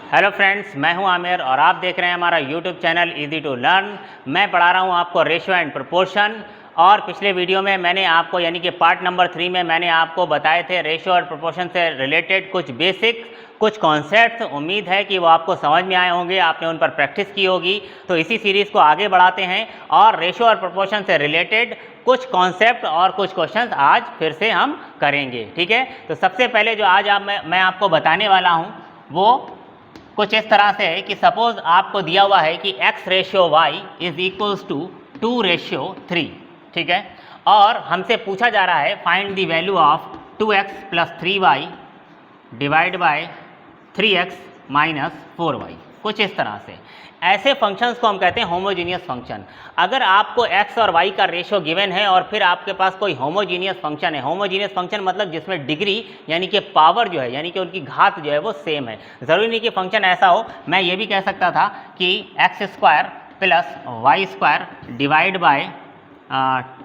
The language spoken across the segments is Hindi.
हेलो फ्रेंड्स, मैं हूं आमिर और आप देख रहे हैं हमारा YouTube channel easy to learn. मैं पढ़ा रहा हूं आपको रेशियो एंड प्रोपोर्शन। और पिछले वीडियो में मैंने आपको यानी कि पार्ट नंबर 3 में मैंने आपको बताए थे रेशियो और प्रोपोर्शन से रिलेटेड कुछ बेसिक कुछ कॉन्सेप्ट्स। उम्मीद है कि वो आपको समझ में आए होंगे, आपने उन पर प्रैक्टिस की होगी। तो इसी सीरीज़ को आगे बढ़ाते हैं और रेशियो और प्रोपोर्शन से रिलेटेड कुछ कॉन्सेप्ट और कुछ क्वेश्चंस आज फिर से हम करेंगे। ठीक है, तो सबसे पहले जो आज मैं आपको बताने वाला हूँ वो कुछ इस तरह से है कि सपोज आपको दिया हुआ है कि x ratio y is equals to 2 ratio 3। ठीक है, और हमसे पूछा जा रहा है find the value of 2x plus 3y divide by 3x minus 4y। कुछ इस तरह से ऐसे फंक्शंस को हम कहते हैं होमोजीनियस फंक्शन। अगर आपको x और y का रेशियो गिवन है और फिर आपके पास कोई होमोजीनियस फंक्शन है, होमोजीनियस फंक्शन मतलब जिसमें डिग्री यानी कि पावर जो है यानी कि उनकी घात जो है वो सेम है। ज़रूरी नहीं कि फंक्शन ऐसा हो, मैं ये भी कह सकता था कि x square plus y square divide by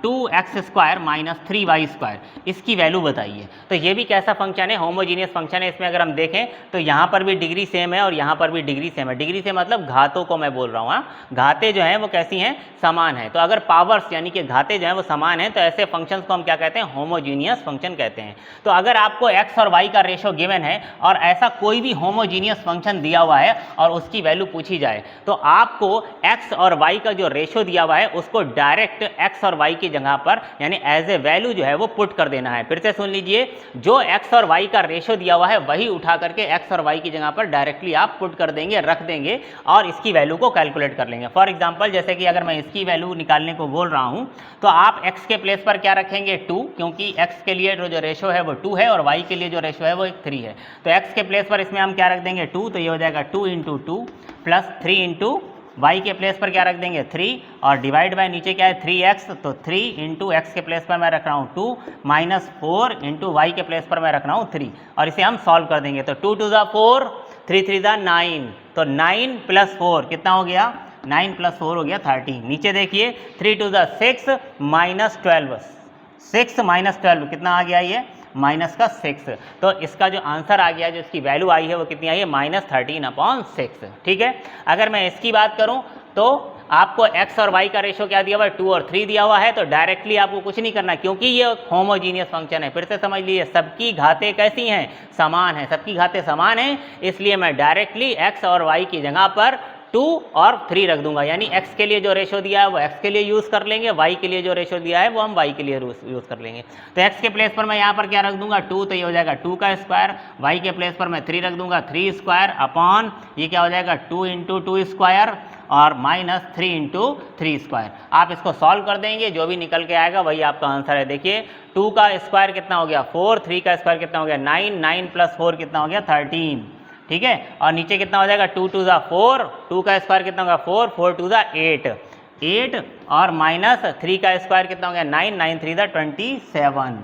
2x square minus 3y square, इसकी वैल्यू बताइए। तो ये भी कैसा फंक्शन है? होमोजीनियस फंक्शन है। इसमें अगर हम देखें तो यहाँ पर भी डिग्री सेम है और यहाँ पर भी डिग्री सेम है। डिग्री से मतलब घातों को मैं बोल रहा हूँ। हाँ, घातें जो हैं वो कैसी हैं? समान है। तो अगर पावर्स यानी कि घातें जो हैं वो समान हैं तो ऐसे फंक्शंस को हम क्या कहते हैं? होमोजीनियस फंक्शन कहते हैं। तो अगर आपको x और y का रेशियो गिवन है और ऐसा कोई भी होमोजीनियस फंक्शन दिया हुआ है और उसकी वैल्यू पूछी जाए तो आपको x और y का जो रेशियो दिया हुआ है उसको डायरेक्ट x और y की जगह पर यानी एज ए वैल्यू जो है वो पुट कर देना है। फिर से सुन लीजिए, जो x और y का रेशियो दिया हुआ है वही उठा करके x और y की जगह पर डायरेक्टली आप पुट कर देंगे, रख देंगे और इसकी वैल्यू को कैलकुलेट कर लेंगे। फॉर एग्जांपल जैसे कि अगर मैं इसकी वैल्यू निकालने को बोल रहा हूं तो आप x के प्लेस पर क्या रखेंगे? 2, क्योंकि x के लिए जो रेशियो है वो 2 है और y के लिए जो रेशियो है वो 3 है। तो x के प्लेस पर इसमें हम क्या रख देंगे? 2, तो ये हो जाएगा 2 इंटू 2 प्लस 3 इंटू y के प्लेस पर क्या रख देंगे? 3 और डिवाइड बाय नीचे क्या है? 3x, तो 3 इंटू एक्स के प्लेस पर मैं रख रहा हूँ 2 माइनस 4 इंटू वाई के प्लेस पर मैं रख रहा हूँ 3 और इसे हम सॉल्व कर देंगे। तो 2 टू ज़ा 4, 3 3 ज़ा 9, तो 9 प्लस 4 कितना हो गया? 9 प्लस 4 हो गया 13। नीचे देखिए 3 टू ज़ा 6 माइनस 12, 6 माइनस 12 कितना आ गया? ये माइनस का 6। तो इसका जो आंसर आ गया, जो इसकी वैल्यू आई है वो कितनी आई है? माइनस 13/6। ठीक है, अगर मैं इसकी बात करूं तो आपको x और y का रेशियो क्या दिया हुआ है? 2 और 3 दिया हुआ है। तो डायरेक्टली आपको कुछ नहीं करना क्योंकि ये होमोजीनियस फंक्शन है। फिर से समझ लीजिए, सबकी घातें कैसी हैं? समान हैं। सबकी घातें समान हैं, इसलिए मैं डायरेक्टली x और y की जगह पर 2 और 3 रख दूंगा। यानी x के लिए जो रेशियो दिया है वो x के लिए यूज़ कर लेंगे, y के लिए जो रेशियो दिया है वो हम y के लिए यूज़ कर लेंगे। तो x के प्लेस पर मैं यहाँ पर क्या रख दूंगा? 2, तो ये हो जाएगा 2 का स्क्वायर। y के प्लेस पर मैं 3 रख दूंगा, 3 स्क्वायर अपॉन ये क्या हो जाएगा? 2 इंटू 2 स्क्वायर और माइनस 3 इंटू 3 स्क्वायर। आप इसको सॉल्व कर देंगे, जो भी निकल के आएगा वही आपका आंसर है। देखिए 2 का स्क्वायर कितना हो गया? 4, 3 का स्क्वायर कितना हो गया? 9, 9 प्लस 4 कितना हो गया? 13। ठीक है, और नीचे कितना हो जाएगा? 2 टू ज़ा 4, 2 का स्क्वायर कितना होगा? 4, 4 टू ज़ा 8, 8 और माइनस 3 का स्क्वायर कितना हो गया? 9, 9 3 ज़ा 27,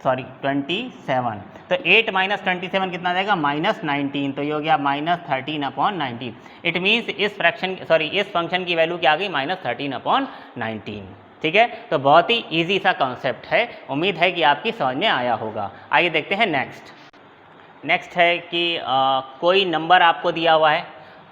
सॉरी 27। तो 8 माइनस 27 कितना आ जाएगा? माइनस 19। तो ये हो गया माइनस 13/19। इट मीन्स इस फ्रैक्शन इस फंक्शन की वैल्यू क्या आ गई? माइनस 13/19। ठीक है, तो बहुत ही ईजी सा कॉन्सेप्ट है। उम्मीद है कि आपकी समझ में आया होगा। आइए देखते हैं नेक्स्ट है कि कोई नंबर आपको दिया हुआ है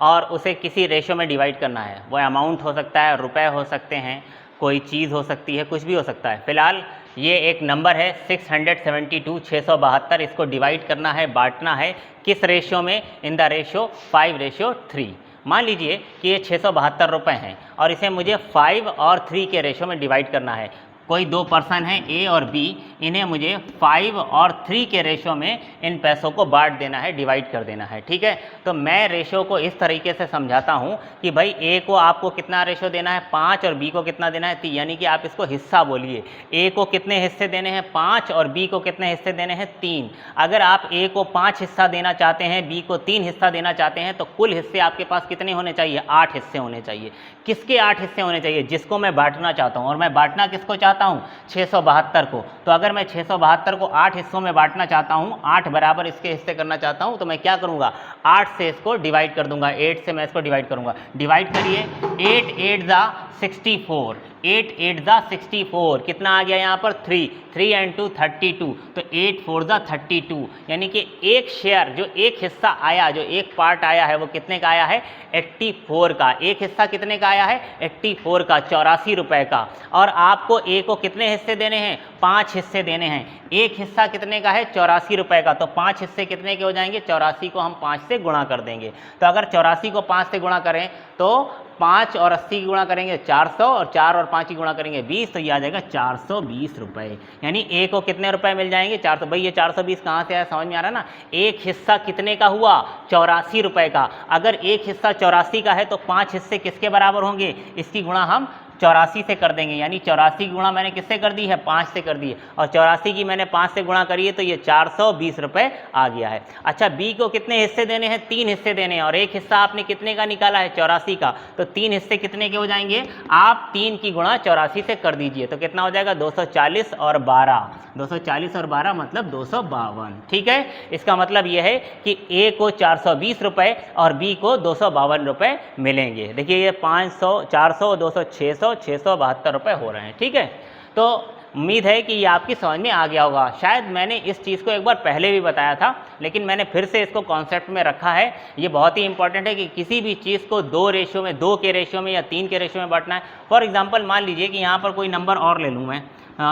और उसे किसी रेशियो में डिवाइड करना है। वो अमाउंट हो सकता है, रुपए हो सकते हैं, कोई चीज़ हो सकती है, कुछ भी हो सकता है। फिलहाल ये एक नंबर है 672, 672। इसको डिवाइड करना है, बांटना है किस रेशियो में? In the ratio 5:3। मान लीजिए कि ये 672 रुपये हैं और इसे मुझे 5 और 3 के रेशियो में डिवाइड करना है। कोई 2 पर्सन हैं A और B, इन्हें मुझे 5 और 3 के रेशियो में इन पैसों को बांट देना है, डिवाइड कर देना है। ठीक है, तो मैं रेशियो को इस तरीके से समझाता हूं कि भाई A को आपको कितना रेशियो देना है? 5 और B को कितना देना है? 3। यानी कि आप इसको हिस्सा बोलिए। A को कितने हिस्से देने हैं? 5 और B को कितने हिस्से देने हैं? 3। अगर आप A को 5 हिस्सा देना चाहते हैं, B को 3 हिस्सा देना चाहते हैं तो कुल हिस्से आपके पास कितने होने चाहिए? 8 हिस्से होने चाहिए। किसके 8 हिस्से होने चाहिए? जिसको मैं बांटना चाहता हूँ। और मैं बांटना किसको चाहता चाहता हूँ 672 को। तो अगर मैं 672 को 8 हिस्सों में बांटना चाहता हूँ, 8 बराबर इसके हिस्से करना चाहता हूँ, तो मैं क्या करूँगा, 8 से इसको डिवाइड कर दूंगा, 8 से मैं इसको डिवाइड करूँगा। डिवाइड करिए, 8 8 दा 64, 8 8 दा 64, कितना आ गया यहाँ पर 3, 3 and 2 32, तो 8 4 दा 32, यानी कि एक शेयर जो एक हिस्सा आया, जो एक पार्ट आया है वो कितने का आया है, 84 का। एक हिस्सा कितने का आया है, 84 का, 84 रुपए का। और आपको ए को कितने हिस्से देने हैं, 5 हिस्से देने हैं। एक हिस्सा कितने का है, 84 रुपए का, तो 5 हिस्से कितने के हो जाएंगे, 84 को हम 5 से गुणा कर देंगे। तो अगर 84 को 5 से गुणा करें तो 5 और 80 की गुणा करेंगे 400, और 4 और 5 की गुणा करेंगे 20, तो ये आ जाएगा 420 रुपए। यानी ए को कितने रुपए मिल जाएंगे, 400। भाई ये 420 कहाँ से आया, समझ में आ रहा है ना। एक हिस्सा कितने का हुआ, 84 रुपए का। अगर एक हिस्सा 84 का है तो 5 हिस्से किसके बराबर होंगे, इसकी गुणा हम 84 से कर देंगे। यानी 84 की गुणा मैंने किससे कर दी है, 5 से कर दी है, और 84 की मैंने 5 से गुणा करी है, तो ये 420 रुपए आ गया है। अच्छा, बी को कितने हिस्से देने हैं, 3 हिस्से देने हैं, और एक हिस्सा आपने कितने का निकाला है, 84 का, तो 3 हिस्से कितने के हो जाएंगे, आप 3 की गुणा 84 से कर दीजिए, तो कितना हो जाएगा, 240 और 12, 240 और 12 मतलब 252। ठीक है, इसका मतलब यह है कि ए को 420 रुपए और बी को 252 रुपए मिलेंगे। देखिए ये 500, 400, 200, 672 रुपए हो रहे हैं। ठीक है, तो उम्मीद है कि ये आपकी समझ में आ गया होगा। शायद मैंने इस चीज़ को एक बार पहले भी बताया था, लेकिन मैंने फिर से इसको कॉन्सेप्ट में रखा है। ये बहुत ही इंपॉर्टेंट है कि किसी भी चीज़ को 2 रेशियो में, 2 के रेशियो में या 3 के रेशियो में बांटना है। फॉर एग्जांपल मान लीजिए कि यहाँ पर कोई नंबर और ले लूँ मैं,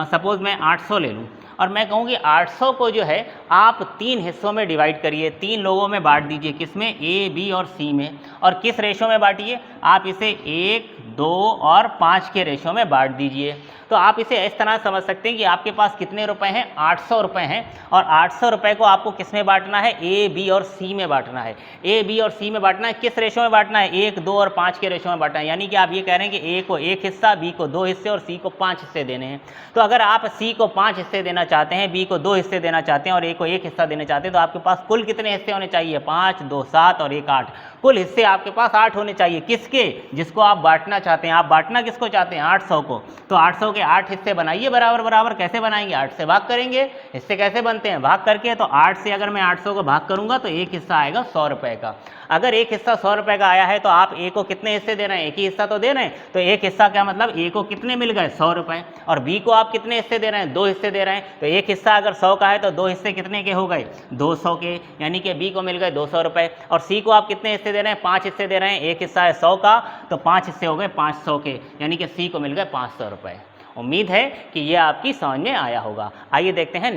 सपोज़ मैं 800 ले लूँ, और मैं कहूँ कि 800 को जो है आप 3 हिस्सों में डिवाइड करिए, 3 लोगों में बांट दीजिए, किसमें, ए, बी और सी में। और किस रेशो में बांटिए, आप इसे 1, 2 और 5 के रेशो में बांट दीजिए। तो आप इसे इस तरह समझ सकते हैं कि आपके पास कितने रुपए हैं, 800 रुपए हैं, और 800 रुपए को आपको किस में बांटना है, ए, बी और सी में बांटना है। ए, बी और सी में बांटना है, किस रेशो में बांटना है, 1, 2 और 5 के रेशो में बांटना है। यानी कि आप ये कह रहे हैं कि ए को 1 हिस्सा, बी को 2 हिस्से और सी को 5 हिस्से देने हैं। तो अगर आप सी को 5 हिस्से देना चाहते हैं, बी को 2 हिस्से देना चाहते हैं और ए को 1 हिस्सा देना चाहते हैं, तो आपके पास कुल कितने हिस्से होने चाहिए, 5, 2 7 और 1 8। कुल हिस्से आपके पास 8 होने चाहिए, किसके, जिसको आप बांटना चाहते हैं। आप बांटना किसको चाहते हैं, 800 को। तो 800 के 8 हिस्से बनाइए बराबर बराबर। कैसे बनाएंगे, 8 से भाग करेंगे। हिस्से कैसे बनते हैं, भाग करके। तो 8 से अगर मैं 800 को भाग करूंगा तो एक हिस्सा आएगा 100 रुपए का। अगर एक हिस्सा 100 रुपए का आया है तो आप ए को कितने हिस्से दे रहे हैं, एक ही हिस्सा तो दे रहे हैं। तो एक हिस्सा क्या मतलब, ए को कितने मिल गए, 100 रुपए। और बी को आप कितने हिस्से दे रहे हैं, 2 हिस्से दे रहे हैं। तो एक हिस्सा अगर 100 का है तो 2 हिस्से कितने के हो गए, 200 के, यानी कि बी को मिल गए 200 रुपए। और सी को आप कितने हिस्से दे रहे हैं, 5 हिस्से दे रहे हैं। एक हिस्सा है 100 का, तो 5 हिस्से हो गए 500 के, यानी कि सी को मिल गए 500 रुपए। उम्मीद है कि ये आपकी समझ में आया होगा। आइए देखते हैं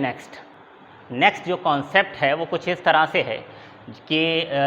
नेक्स्ट जो कॉन्सेप्ट है वो कुछ इस तरह से है कि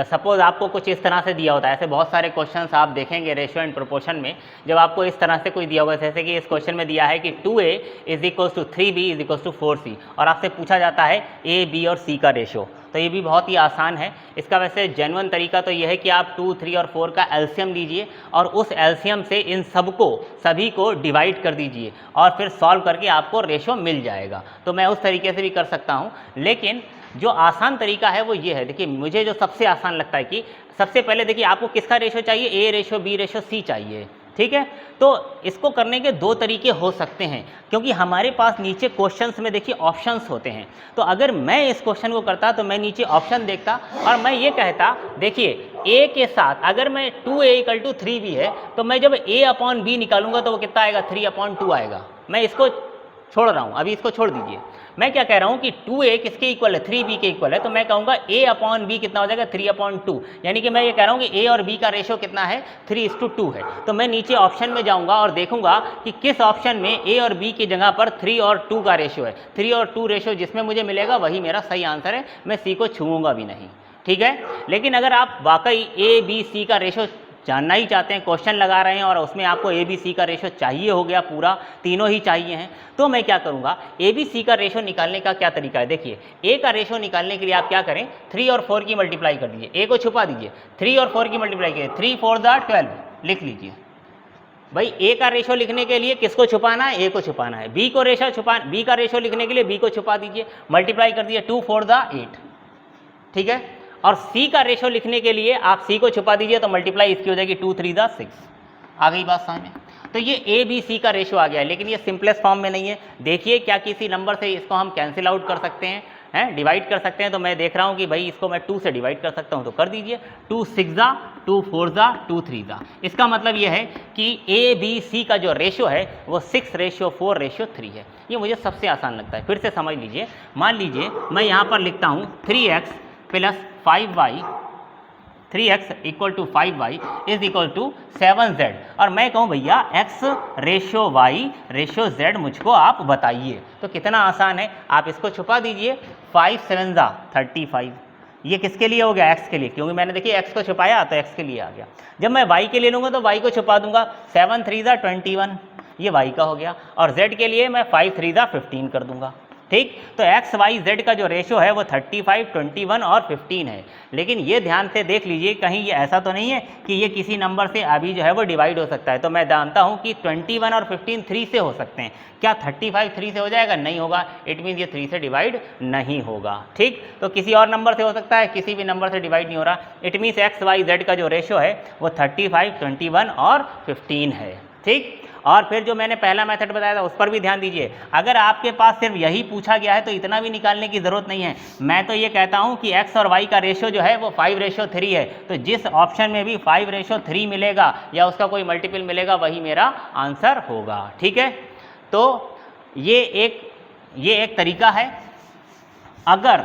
सपोज़ आपको कुछ इस तरह से दिया होता है। ऐसे बहुत सारे क्वेश्चंस आप देखेंगे रेशियो एंड प्रोपोर्शन में, जब आपको इस तरह से कोई दिया होगा, जैसे कि इस क्वेश्चन में दिया है कि 2a = 3b = 4c, और आपसे पूछा जाता है a, b और c का रेशो। तो ये भी बहुत ही आसान है। इसका वैसे जेन्युइन तरीका तो ये है कि आप 2, 3 और 4 का एलसीएम लीजिए और उस एलसीएम से इन सभी को डिवाइड कर दीजिए और फिर सॉल्व करके आपको रेशो मिल जाएगा। तो मैं उस तरीके से भी कर सकता हूँ, लेकिन जो आसान तरीका है वो ये है। देखिए, मुझे जो सबसे आसान लगता है कि सबसे पहले देखिए आपको किसका रेशो चाहिए, ए रेशो बी रेशो सी चाहिए। ठीक है, तो इसको करने के 2 तरीके हो सकते हैं, क्योंकि हमारे पास नीचे क्वेश्चंस में देखिए ऑप्शंस होते हैं। तो अगर मैं इस क्वेश्चन को करता तो मैं नीचे ऑप्शन देखता और मैं ये कहता, देखिए a के साथ अगर मैं 2a = 3b है तो मैं जब a/b निकालूंगा तो वो कितना आएगा, 3/2 आएगा। मैं इसको छोड़ रहा हूँ, अभी इसको छोड़ दीजिए। मैं क्या कह रहा हूँ कि 2a किसके इक्वल है, 3b के इक्वल है। तो मैं कहूँगा a/b कितना हो जाएगा, 3/2। यानी कि मैं ये कह रहा हूँ कि a और b का रेशो कितना है, 3:2 है। तो मैं नीचे ऑप्शन में जाऊँगा और देखूंगा कि किस ऑप्शन में a और b की जगह पर 3 और 2 का रेशो है। 3 और 2 रेशो जिसमें मुझे मिलेगा वही मेरा सही आंसर है। मैं c को छूऊंगा भी नहीं। ठीक है, लेकिन अगर आप वाकई a, b, c का रेशो जानना ही चाहते हैं, क्वेश्चन लगा रहे हैं और उसमें आपको ए बी सी का रेशो चाहिए हो गया, पूरा तीनों ही चाहिए हैं, तो मैं क्या करूंगा, ए बी सी का रेशो निकालने का क्या तरीका है। देखिए, ए का रेशो निकालने के लिए आप क्या करें, 3 और 4 की मल्टीप्लाई कर दीजिए, ए को छुपा दीजिए, 3 और 4 की मल्टीप्लाई कीजिए, 3 4 12 लिख लीजिए। भाई ए का रेशो लिखने के लिए किसको छुपाना है, ए को छुपाना है। बी का रेशो लिखने के लिए बी को छुपा दीजिए, मल्टीप्लाई कर दीजिए, 2 4 8। ठीक है, और C का रेशो लिखने के लिए आप C को छुपा दीजिए तो मल्टीप्लाई इसकी हो जाएगी 2 3 6। आ गई बात समझ में। तो ये ए बी सी का रेशो आ गया है, लेकिन ये सिंपलेस्ट फॉर्म में नहीं है। देखिए क्या किसी नंबर से इसको हम कैंसिल आउट कर सकते हैं, डिवाइड कर सकते हैं। तो मैं देख रहा हूँ कि भाई इसको मैं 2 से डिवाइड कर सकता हूँ, तो कर दीजिए। 2 6 जा, 2 4 जा, 2 3 जा। इसका मतलब ये है कि ए बी सी का जो रेशो है वो 6:4:3 है। ये मुझे सबसे आसान लगता है। फिर से समझ लीजिए, मान लीजिए मैं यहाँ पर लिखता हूँ 3x + 5y, 3x = 5y = 7z, और मैं कहूँ भैया x/y/z मुझको आप बताइए, तो कितना आसान है। आप इसको छुपा दीजिए, 5 7 जा 35। ये किसके लिए हो गया? x के लिए, क्योंकि मैंने देखिए x को छुपाया तो x के लिए आ गया। जब मैं y के लिए लूँगा तो y को छुपा दूंगा, 7 3 जा 21, ये y का हो गया। और z के लिए मैं 5 3 जा 15 कर दूंगा। ठीक, तो एक्स वाई जेड का जो रेशो है वो 35, 21 और 15 है। लेकिन ये ध्यान से देख लीजिए, कहीं ये ऐसा तो नहीं है कि ये किसी नंबर से अभी जो है वो डिवाइड हो सकता है। तो मैं जानता हूँ कि 21 और 15 3 से हो सकते हैं। क्या 35 3 से हो जाएगा? नहीं होगा। इट मीन्स ये 3 से डिवाइड नहीं होगा। ठीक, तो किसी और नंबर से हो सकता है, किसी भी नंबर से डिवाइड नहीं हो रहा। It means x y z का जो रेशो है वो 35, 21 और 15 है। ठीक, और फिर जो मैंने पहला मेथड बताया था उस पर भी ध्यान दीजिए। अगर आपके पास सिर्फ यही पूछा गया है तो इतना भी निकालने की ज़रूरत नहीं है। मैं तो ये कहता हूँ कि x और y का रेशो जो है वो 5:3 है। तो जिस ऑप्शन में भी 5:3 मिलेगा या उसका कोई मल्टीपल मिलेगा वही मेरा आंसर होगा। ठीक है, तो ये एक तरीका है। अगर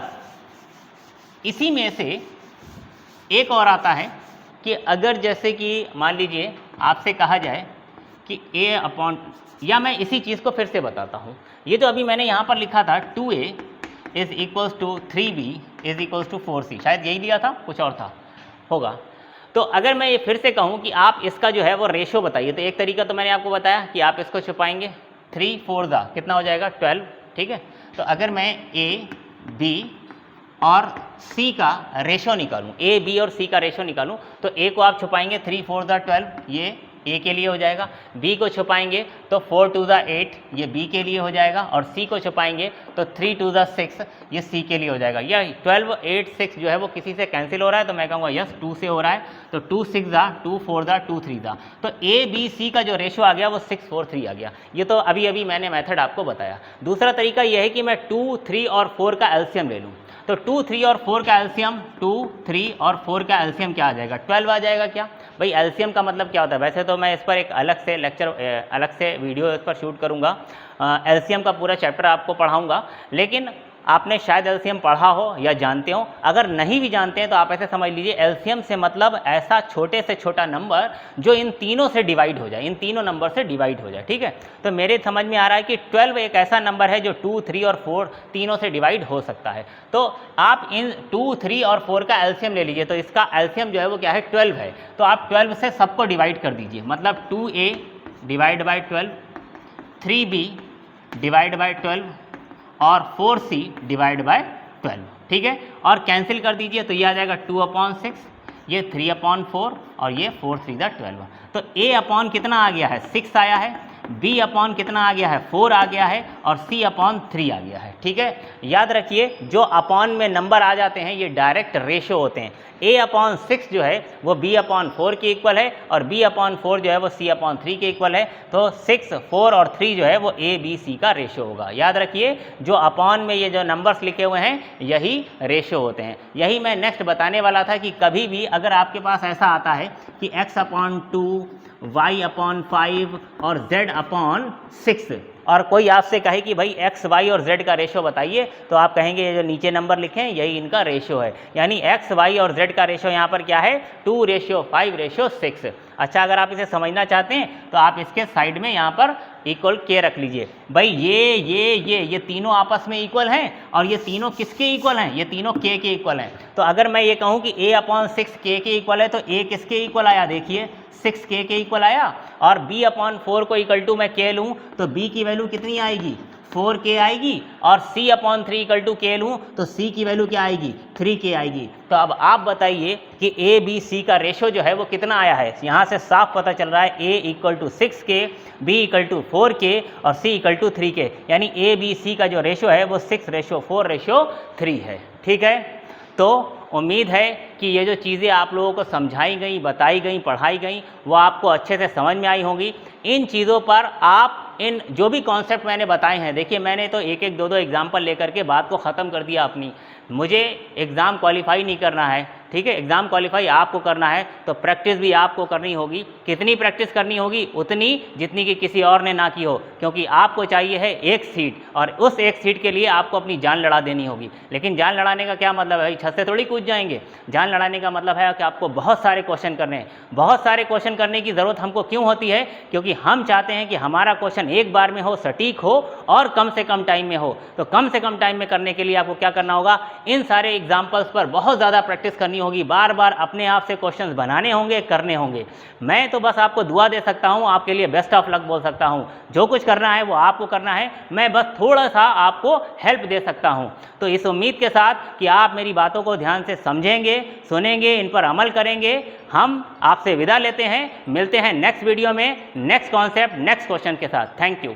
इसी में से एक और आता है कि अगर जैसे कि मान लीजिए आपसे कहा जाए कि a/, या मैं इसी चीज़ को फिर से बताता हूँ। ये तो अभी मैंने यहाँ पर लिखा था 2a = 3b = 4c, शायद यही दिया था, कुछ और था होगा। तो अगर मैं ये फिर से कहूँ कि आप इसका जो है वो रेशो बताइए, तो एक तरीका तो मैंने आपको बताया कि आप इसको छुपाएंगे, 3 4 जा कितना हो जाएगा? 12। ठीक है, तो अगर मैं a b और c का रेशो निकालूं, a b और c का रेशो निकालूं, तो a को आप छुपाएंगे, 3 4 जा 12, ये a के लिए हो जाएगा। b को छुपाएंगे तो 4 2 जा 8, ये b के लिए हो जाएगा। और c को छुपाएंगे तो 3 2 जा 6, ये c के लिए हो जाएगा। या 12 8 6 जो है वो किसी से कैंसिल हो रहा है, तो मैं कहूँगा यस 2 से हो रहा है। तो 2 6 जा, 2 4 जा, 2 3 जा, तो a b c का जो रेशो आ गया वो 6 4 3 आ गया। ये तो अभी अभी मैंने मेथड आपको बताया। दूसरा तरीका यह है कि मैं 2 3 और 4 का एलसीएम ले लूँ। तो 2 3 और 4 का एलसीएम, 2 3 और 4 का एलसीएम क्या आ जाएगा? 12 आ जाएगा। क्या भाई एलसीएम का मतलब क्या होता है? वैसे तो मैं इस पर एक अलग से लेक्चर, अलग से वीडियो इस पर शूट करूँगा, एलसीएम का पूरा चैप्टर आपको पढ़ाऊँगा। लेकिन आपने शायद एलसीएम पढ़ा हो या जानते हो। अगर नहीं भी जानते हैं तो आप ऐसे समझ लीजिए, एलसीएम से मतलब ऐसा छोटे से छोटा नंबर जो इन तीनों से डिवाइड हो जाए, इन तीनों नंबर से डिवाइड हो जाए। ठीक है, तो मेरे समझ में आ रहा है कि 12 एक ऐसा नंबर है जो 2 3 और 4 तीनों से डिवाइड हो सकता है। तो आप इन 2 3 और 4 का एलसीएम ले लीजिए। तो इसका एलसीएम जो है वो क्या है? 12 है। तो आप 12 से सबको डिवाइड कर दीजिए, मतलब 2a divide by 12, 3b divide by 12 और 4c डिवाइड बाय 12। ठीक है, और कैंसिल कर दीजिए तो ये आ जाएगा 2/6, ये 3/4 और ये 4 3 जा 12। तो a/ कितना आ गया है? 6 आया है, b/ कितना आ गया है? 4 आ गया है, और c/3 आ गया है। ठीक है, याद रखिए जो अपॉन में नंबर आ जाते हैं ये डायरेक्ट रेशो होते हैं। a/6 जो है वो b/4 के इक्वल है, और b/4 जो है वो c/3 के इक्वल है। तो 6 4 और 3 जो है वो a b c का रेशो होगा। याद रखिए जो अपॉन में ये जो नंबर्स लिखे हुए हैं यही रेशो होते हैं। यही मैं नेक्स्ट बताने वाला था कि कभी भी अगर आपके पास ऐसा आता है कि x/2, y/5 और z/6, और कोई आपसे कहे कि भाई x, y और z का रेशो बताइए, तो आप कहेंगे ये जो नीचे नंबर लिखे हैं यही इनका रेशो है। यानी x, y और z का रेशो यहाँ पर क्या है? 2:5:6। अच्छा, अगर आप इसे समझना चाहते हैं तो आप इसके साइड में यहाँ पर इक्वल k रख लीजिए। भाई ये तीनों आपस में इक्वल हैं, और ये तीनों किसके इक्वल हैं? ये तीनों k के इक्वल हैं। तो अगर मैं ये कहूँ कि a/6 k के इक्वल है, तो a किसके इक्वल आया? देखिए 6k के इक्वल आया। और b/4 को इक्वल टू मैं k लूँ तो b की वैल्यू कितनी आएगी? 4k आएगी। और c/3 इक्वल टू k लूँ तो c की वैल्यू क्या आएगी? 3k आएगी। तो अब आप बताइए कि a b c का रेशो जो है वो कितना आया है? यहाँ से साफ पता चल रहा है a = 6k, b = 4k और c = 3k। यानी a b c का जो रेशो है वो 6:4:3 है। ठीक है, तो उम्मीद है कि ये जो चीज़ें आप लोगों को समझाई गई, बताई गई, पढ़ाई गई वो आपको अच्छे से समझ में आई होंगी। इन चीज़ों पर आप इन जो भी कॉन्सेप्ट मैंने बताए हैं, देखिए मैंने तो एक एक दो दो एग्जाम्पल लेकर के बात को ख़त्म कर दिया अपनी। मुझे एग्ज़ाम क्वालिफाई नहीं करना है, ठीक है, एग्ज़ाम क्वालिफाई आपको करना है तो प्रैक्टिस भी आपको करनी होगी। कितनी प्रैक्टिस करनी होगी? उतनी जितनी कि किसी और ने ना की हो, क्योंकि आपको चाहिए है एक सीट और उस एक सीट के लिए आपको अपनी जान लड़ा देनी होगी। लेकिन जान लड़ाने का क्या मतलब है भाई? छत से थोड़ी कूद जाएंगे। जान लड़ाने का मतलब है कि आपको बहुत सारे क्वेश्चन करने हैं। बहुत सारे क्वेश्चन करने की ज़रूरत हमको क्यों होती है? क्योंकि हम चाहते हैं कि हमारा क्वेश्चन एक बार में हो, सटीक हो और कम से कम टाइम में हो। तो कम से कम टाइम में करने के लिए आपको क्या करना होगा? इन सारे एग्जाम्पल्स पर बहुत ज़्यादा प्रैक्टिस करनी होगी, बार बार अपने आप से क्वेश्चंस बनाने होंगे, करने होंगे। मैं तो बस आपको दुआ दे सकता हूं, आपके लिए बेस्ट ऑफ लक बोल सकता हूं। जो कुछ करना है वो आपको करना है, मैं बस थोड़ा सा आपको हेल्प दे सकता हूं। तो इस उम्मीद के साथ कि आप मेरी बातों को ध्यान से समझेंगे, सुनेंगे, इन पर अमल करेंगे, हम आपसे विदा लेते हैं। मिलते हैं नेक्स्ट वीडियो में नेक्स्ट कॉन्सेप्ट, नेक्स्ट क्वेश्चन के साथ। Thank you.